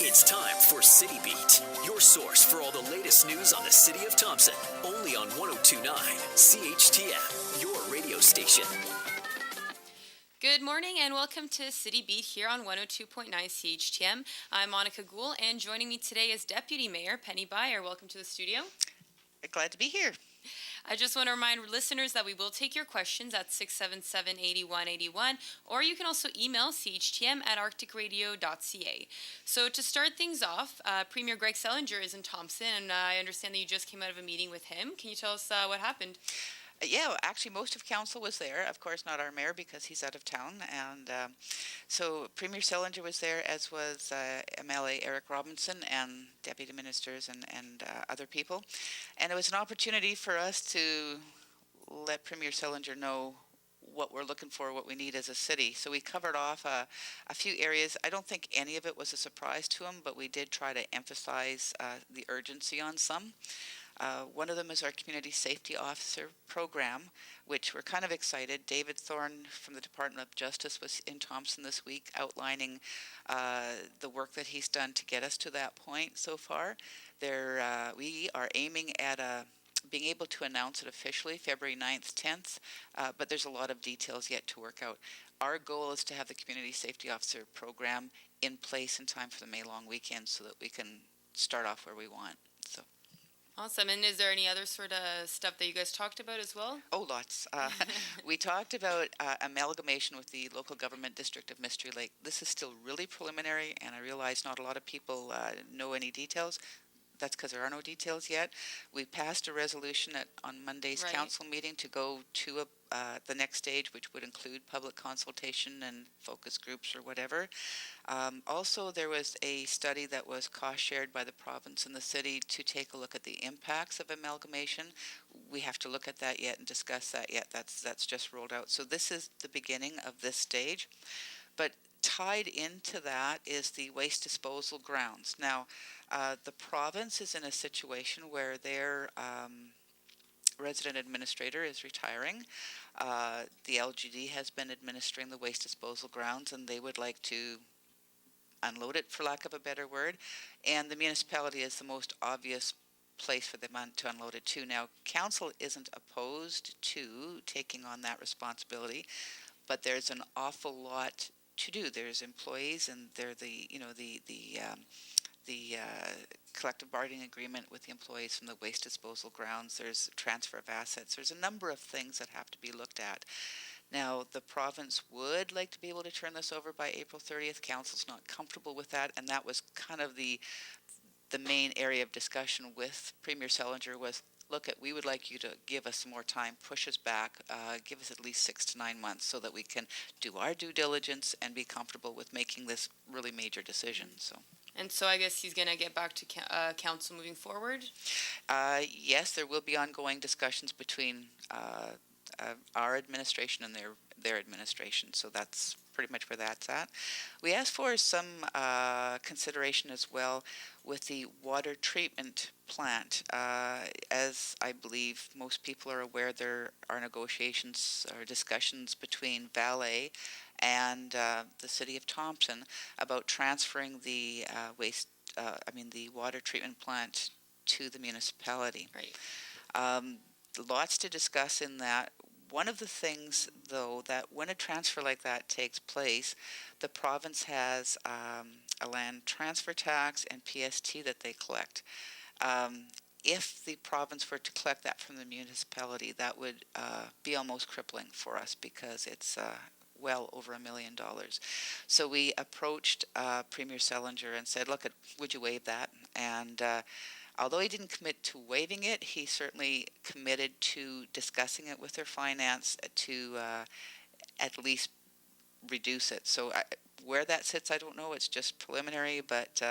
It's time for City Beat, your source for all the latest news on the city of Thompson. Only on 102.9 CHTM, your radio station. Good morning and welcome to City Beat here on 102.9 CHTM. I'm Monika, and joining me today is Deputy Mayor Penny Byer. Welcome to the studio. Glad to be here. I just want to remind listeners that we will take your questions at 677-8181, or you can also email chtm@arcticradio.ca. So to start things off, Premier Greg Selinger is in Thompson, and I understand that you just came out of a meeting with him. Can you tell us what happened? Yeah, actually, most of council was there. Of course, not our mayor because he's out of town. And so Premier Selinger was there, as was MLA Eric Robinson and deputy ministers and other people. And it was an opportunity for us to let Premier Selinger know what we're looking for, what we need as a city. So we covered off a few areas. I don't think any of it was a surprise to him, but we did try to emphasize the urgency on some. One of them is our Community Safety Officer program, which we're kind of excited. David Thorne from the Department of Justice was in Thompson this week outlining the work that he's done to get us to that point so far. We are aiming at being able to announce it officially February 9th, 10th, but there's a lot of details yet to work out. Our goal is to have the Community Safety Officer program in place in time for the May long weekend so that we can start off where we want. So. Awesome. And is there any other sort of stuff that you guys talked about as well? Oh, lots. We talked about amalgamation with the local government district of Mystery Lake. This is still really preliminary, and I realize not a lot of people know any details. That's because there are no details yet. We passed a resolution on Monday's council meeting to go to the next stage, which would include public consultation and focus groups or whatever. Also, there was a study that was cost-shared by the province and the city to take a look at the impacts of amalgamation. We have to look at that yet and discuss that yet. That's just rolled out. So this is the beginning of this stage. But tied into that is the waste disposal grounds. Now, the province is in a situation where their resident administrator is retiring. The LGD has been administering the waste disposal grounds, and they would like to unload it, for lack of a better word. And the municipality is the most obvious place for them to unload it to. Now, council isn't opposed to taking on that responsibility, but there's an awful lot to do. There's employees, and they're the collective bargaining agreement with the employees from the waste disposal grounds. There's transfer of assets. There's a number of things that have to be looked at. Now, the province would like to be able to turn this over by April 30th. Council's not comfortable with that, and that was kind of the main area of discussion with Premier Selinger was, we would like you to give us some more time, push us back, give us at least 6 to 9 months so that we can do our due diligence and be comfortable with making this really major decision. And so I guess he's going to get back to council moving forward? Yes, there will be ongoing discussions between our administration and their administration, so that's pretty much where that's at. We asked for some consideration as well with the water treatment plant. As I believe most people are aware, there are negotiations or discussions between Valet and the city of Thompson about transferring the the water treatment plant to the municipality. Right. Lots to discuss in that. One of the things, though, that when a transfer like that takes place, the province has a land transfer tax and PST that they collect. If the province were to collect that from the municipality, that would be almost crippling for us because it's well over $1 million. So we approached Premier Selinger and said, look, would you waive that? And although he didn't commit to waiving it, he certainly committed to discussing it with their finance to at least reduce it. So where that sits, I don't know. It's just preliminary, but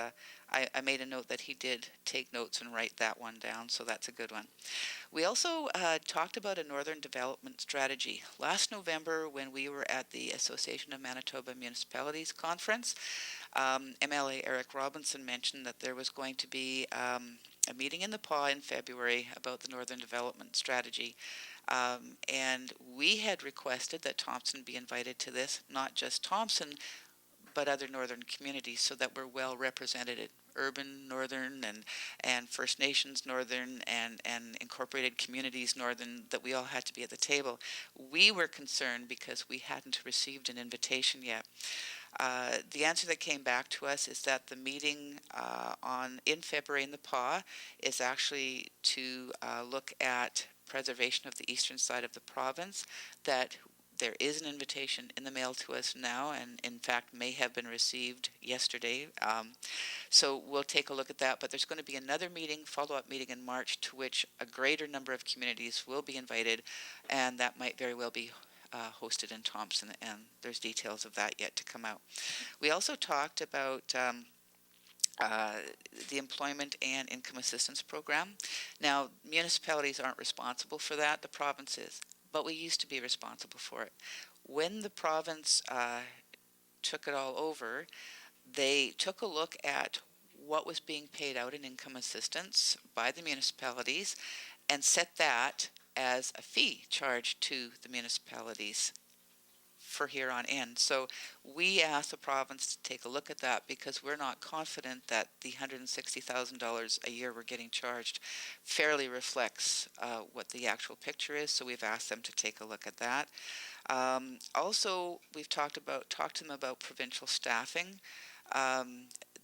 I made a note that he did take notes and write that one down, so that's a good one. We also talked about a Northern Development Strategy. Last November, when we were at the Association of Manitoba Municipalities Conference, MLA Eric Robinson mentioned that there was going to be a meeting in the PAW in February about the Northern Development Strategy. And we had requested that Thompson be invited to this, not just Thompson, but other northern communities, so that we're well represented in urban northern and First Nations northern and incorporated communities northern, that we all had to be at the table. We were concerned because we hadn't received an invitation yet. The answer that came back to us is that the meeting in February in the PAW is actually to look at preservation of the eastern side of the province, that there is an invitation in the mail to us now, and in fact may have been received yesterday. So we'll take a look at that, but there's going to be another meeting, follow-up meeting in March, to which a greater number of communities will be invited, and that might very well be hosted in Thompson, and there's details of that yet to come out. We also talked about the Employment and Income Assistance Program. Now, municipalities aren't responsible for that, the province is, but we used to be responsible for it. When the province took it all over, they took a look at what was being paid out in income assistance by the municipalities and set that as a fee charged to the municipalities for here on in. So we asked the province to take a look at that, because we're not confident that the $160,000 a year we're getting charged fairly reflects what the actual picture is. So we've asked them to take a look at that. Also, we've talked to them about provincial staffing.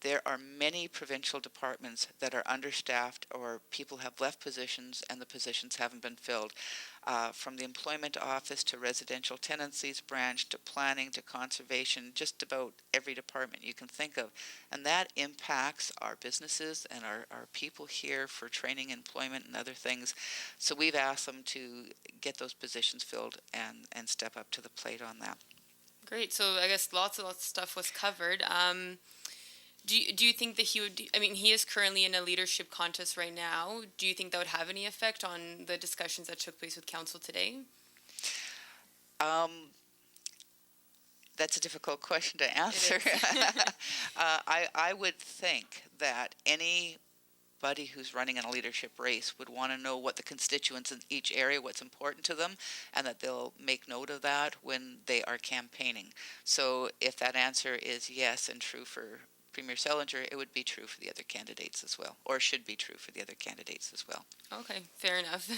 There are many provincial departments that are understaffed, or people have left positions and the positions haven't been filled. From the employment office to residential tenancies branch to planning to conservation, just about every department you can think of. And that impacts our businesses and our people here for training, employment, and other things. So we've asked them to get those positions filled and step up to the plate on that. Great. So I guess lots of stuff was covered. Do you think that he would, I mean, he is currently in a leadership contest right now. Do you think that would have any effect on the discussions that took place with council today? That's a difficult question to answer. I would think that anybody who's running in a leadership race would want to know what the constituents in each area, what's important to them, and that they'll make note of that when they are campaigning. So if that answer is yes and true for Premier Selinger, it would be true for the other candidates as well, or should be true for the other candidates as well. Okay, fair enough.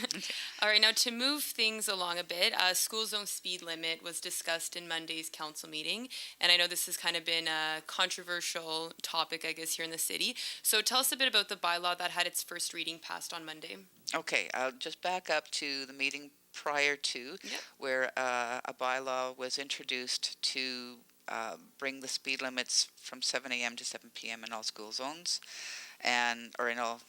All right, now to move things along a bit, school zone speed limit was discussed in Monday's council meeting, and I know this has kind of been a controversial topic, I guess, here in the city. So tell us a bit about the bylaw that had its first reading passed on Monday. Okay, I'll just back up to the meeting prior to, where a bylaw was introduced to bring the speed limits from 7 a.m. to 7 p.m. in all school zones or in all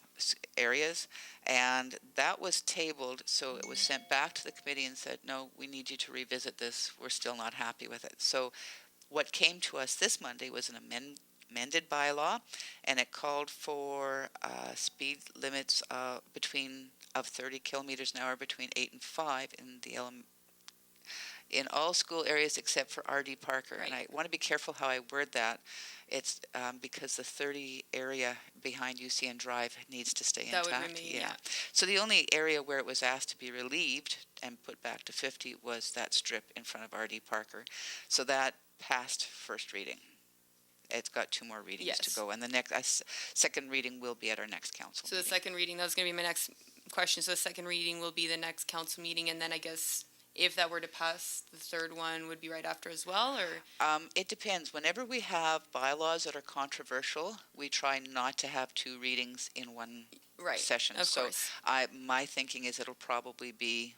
areas, and that was tabled, so it was sent back to the committee and said, no, we need you to revisit this, we're still not happy with it. So what came to us this Monday was an amended bylaw, and it called for speed limits of 30 kilometers an hour between 8 and 5 in all school areas except for R.D. Parker. Right. And I want to be careful how I word that. It's because the 30 area behind UCN Drive needs to stay intact. That would remain, yeah. So the only area where it was asked to be relieved and put back to 50 was that strip in front of R.D. Parker. So that passed first reading. It's got 2 more readings to go, and the next second reading will be at our next council meeting. The second reading, that was going to be my next question. So the second reading will be the next council meeting, and then I guess if that were to pass, the third one would be right after as well, or? It depends. Whenever we have bylaws that are controversial, we try not to have 2 readings in one session. Of course. My thinking is it'll probably be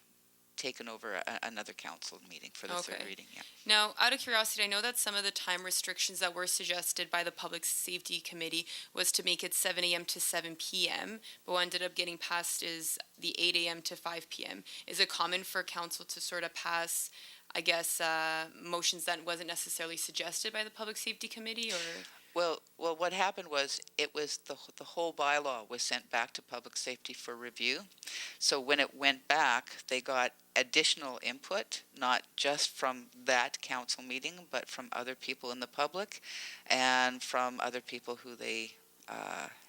taken over another council meeting for the third reading. Yeah. Now, out of curiosity, I know that some of the time restrictions that were suggested by the Public Safety Committee was to make it 7 a.m. to 7 p.m., but what ended up getting passed is the 8 a.m. to 5 p.m. Is it common for council to sort of pass, I guess, motions that wasn't necessarily suggested by the Public Safety Committee, or? Well, what happened was it was the whole bylaw was sent back to Public Safety for review. So when it went back, they got additional input, not just from that council meeting, but from other people in the public and from other people who they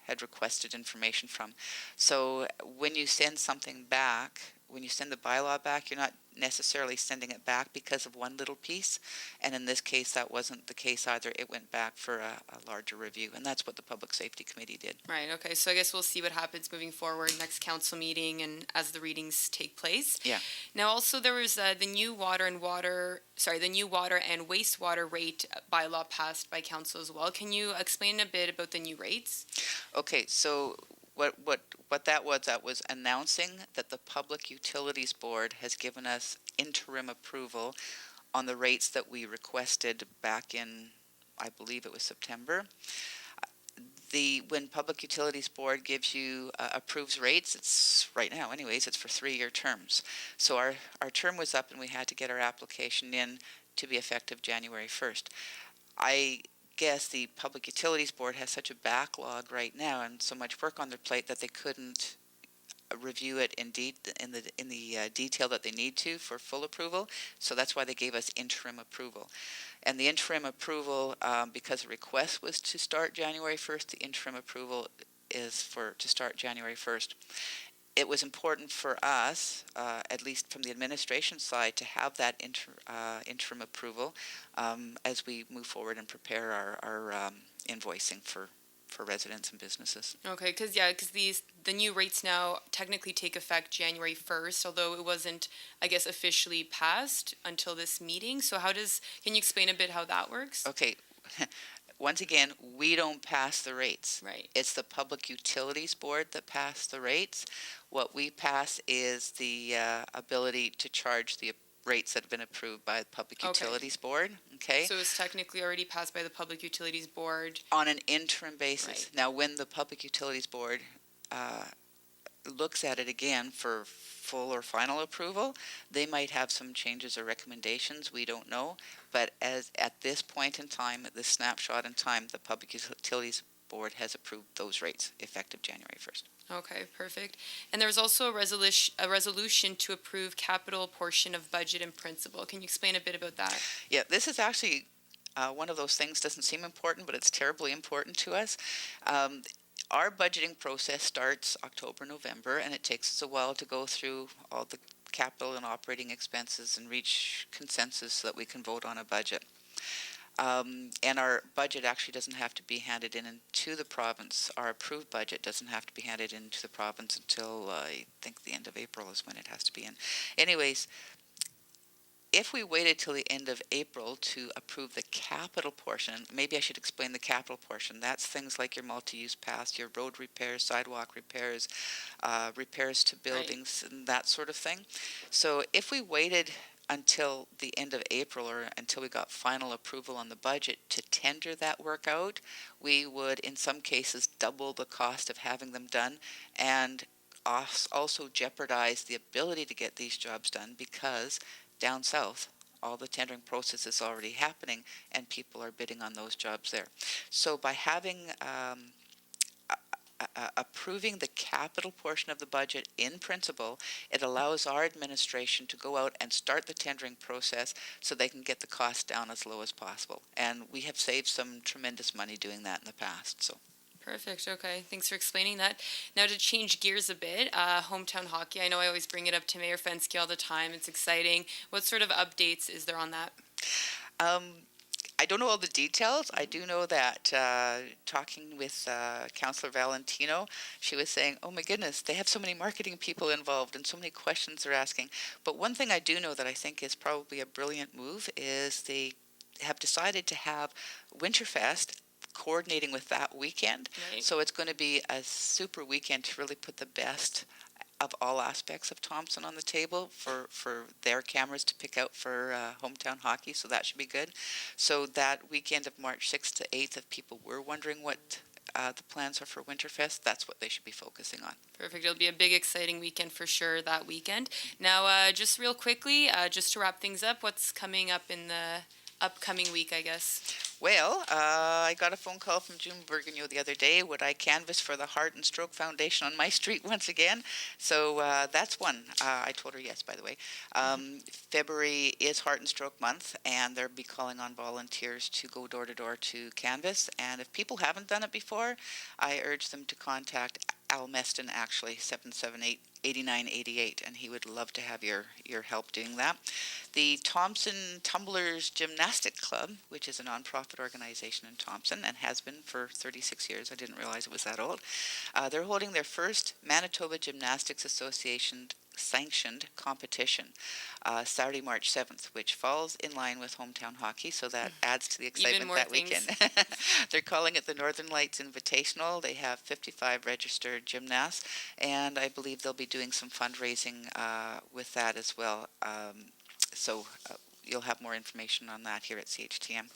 had requested information from. So when you send something back when you send the bylaw back, you're not necessarily sending it back because of one little piece. And in this case, that wasn't the case either. It went back for a larger review, and that's what the Public Safety Committee did. Right, okay, so I guess we'll see what happens moving forward, next council meeting and as the readings take place. Yeah. Now, also there was the new water and wastewater rate bylaw passed by council as well. Can you explain a bit about the new rates? Okay, so what that was announcing that the Public Utilities Board has given us interim approval on the rates that we requested back in, I believe it was September. When Public Utilities Board gives you approves rates, it's right now anyways, it's for 3-year terms. So our term was up and we had to get our application in to be effective January 1st. I guess the Public Utilities Board has such a backlog right now and so much work on their plate that they couldn't review it in the detail that they need to for full approval. So that's why they gave us interim approval. And the interim approval, because the request was to start January 1st, the interim approval is to start January 1st. It was important for us, at least from the administration side, to have that interim approval as we move forward and prepare our invoicing for residents and businesses. Okay, because the new rates now technically take effect January 1st, although it wasn't, I guess, officially passed until this meeting. So can you explain a bit how that works? Okay. Once again, we don't pass the rates. Right. It's the Public Utilities Board that pass the rates. What we pass is the ability to charge the rates that have been approved by the Public Utilities Board. Okay. So it's technically already passed by the Public Utilities Board. On an interim basis. Right. Now, when the Public Utilities Board looks at it again for full or final approval, they might have some changes or recommendations. We don't know. But at this point in time, at this snapshot in time, the Public Utilities Board has approved those rates effective January 1st. Okay, perfect. And there's also a resolution to approve capital portion of budget in principle. Can you explain a bit about that? Yeah, this is actually one of those things, doesn't seem important, but it's terribly important to us. Our budgeting process starts October, November, and it takes us a while to go through all the capital and operating expenses and reach consensus so that we can vote on a budget. And our budget actually doesn't have to be handed into the province. Our approved budget doesn't have to be handed into the province until I think the end of April is when it has to be in. Anyways, if we waited till the end of April to approve the capital portion, maybe I should explain the capital portion. That's things like your multi-use paths, your road repairs, sidewalk repairs, repairs to buildings, and that sort of thing. So if we waited until the end of April or until we got final approval on the budget to tender that work out, we would in some cases double the cost of having them done and also jeopardize the ability to get these jobs done because down south all the tendering process is already happening and people are bidding on those jobs there. So by having approving the capital portion of the budget in principle, it allows our administration to go out and start the tendering process so they can get the cost down as low as possible. And we have saved some tremendous money doing that in the past. So. Perfect. Okay. Thanks for explaining that. Now to change gears a bit, hometown hockey. I know I always bring it up to Mayor Fensky all the time. It's exciting. What sort of updates is there on that? I don't know all the details. I do know that talking with Councillor Valentino, she was saying, oh my goodness, they have so many marketing people involved and so many questions they're asking. But one thing I do know that I think is probably a brilliant move is they have decided to have Winterfest coordinating with that weekend. Right. So it's going to be a super weekend to really put the best of all aspects of Thompson on the table for their cameras to pick out for hometown hockey, so that should be good. So that weekend of March 6th to 8th, if people were wondering what the plans are for Winterfest, that's what they should be focusing on. Perfect. It'll be a big, exciting weekend for sure that weekend. Now, just real quickly, just to wrap things up, what's coming up in the upcoming week, I guess? Well, I got a phone call from June Burgonio the other day. Would I canvass for the Heart and Stroke Foundation on my street once again? So that's one. I told her yes, by the way. February is Heart and Stroke Month, and they'll be calling on volunteers to go door to door to canvass. And if people haven't done it before, I urge them to contact Al Meston, actually, 778-8988, and he would love to have your help doing that. The Thompson Tumblers Gymnastic Club, which is a nonprofit organization in Thompson and has been for 36 years. I didn't realize it was that old. They're holding their first Manitoba Gymnastics Association sanctioned competition Saturday, March 7th, which falls in line with hometown hockey, so that adds to the excitement that weekend. They're calling it the Northern Lights Invitational. They have 55 registered gymnasts, and I believe they'll be doing some fundraising with that as well. So you'll have more information on that here at CHTM.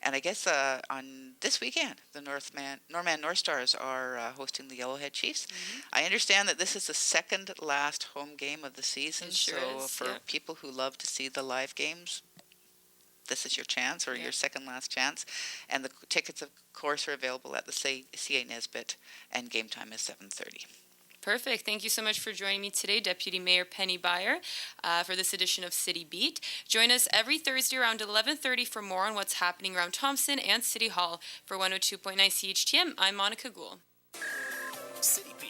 And I guess on this weekend, the Norman North Stars are hosting the Yellowhead Chiefs. Mm-hmm. I understand that this is the second last home game of the season, sure so is, for people who love to see the live games, this is your chance, or your second last chance. And the tickets, of course, are available at the CA Nesbitt, and game time is 7:30. Perfect. Thank you so much for joining me today, Deputy Mayor Penny Byer, for this edition of City Beat. Join us every Thursday around 11:30 for more on what's happening around Thompson and City Hall. For 102.9 CHTM, I'm Monika Gould. City Beat.